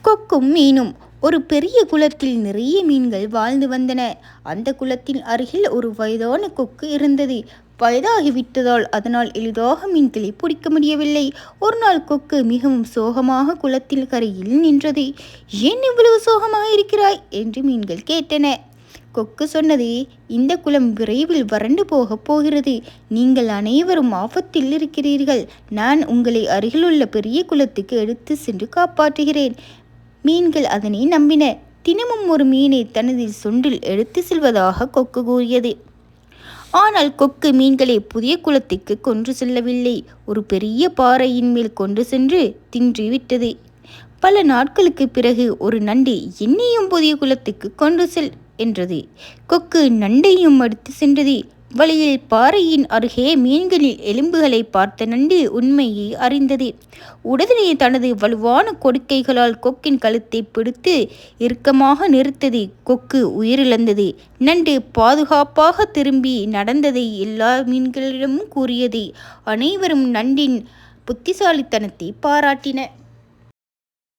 கொக்கும் மீனும். ஒரு பெரிய குளத்தில் நிறைய மீன்கள் வாழ்ந்து வந்தன. அந்த குளத்தின் அருகில் ஒரு வயதான கொக்கு இருந்தது. வயதாகிவிட்டதால் அதனால் எளிதாக மீன்களை பிடிக்க முடியவில்லை. ஒரு நாள் கொக்கு மிகவும் சோகமாக குளத்தில் கரையில் நின்றது. ஏன் இவ்வளவு சோகமாக இருக்கிறாய் என்று மீன்கள் கேட்டன. கொக்கு சொன்னது, இந்த குளம் விரைவில் வறண்டு போகப் போகிறது. நீங்கள் அனைவரும் ஆபத்தில் இருக்கிறீர்கள். நான் உங்களை அருகிலுள்ள பெரிய குளத்துக்கு எடுத்து சென்று காப்பாற்றுகிறேன். மீன்கள் அதனை நம்பின. தினமும் ஒரு மீனை தனது சொண்டில் எடுத்து செல்வதாக கொக்கு கூறியது. ஆனால் கொக்கு மீன்களை புதிய குளத்துக்கு கொண்டு செல்லவில்லை. ஒரு பெரிய பாறையின் மேல் கொண்டு சென்று தின்று விட்டது. பல நாட்களுக்கு பிறகு ஒரு நண்டு, என்னையும் புதிய குளத்துக்கு கொண்டு செல் என்றது. கொக்கு நண்டையும் அடுத்து சென்றது. வழியில் பாறையின் அருகே மீன்களின் எலும்புகளை பார்த்த நண்டு உண்மையை அறிந்தது. உடனே தனது வலுவான கொடுக்கைகளால் கொக்கின் கழுத்தை பிடித்து இறுக்கமாக நிறுத்தது. கொக்கு உயிரிழந்தது. நண்டு பாதுகாப்பாக திரும்பி நடந்ததை எல்லா மீன்களிடமும் கூறியது. அனைவரும் நண்டின் புத்திசாலித்தனத்தை பாராட்டின.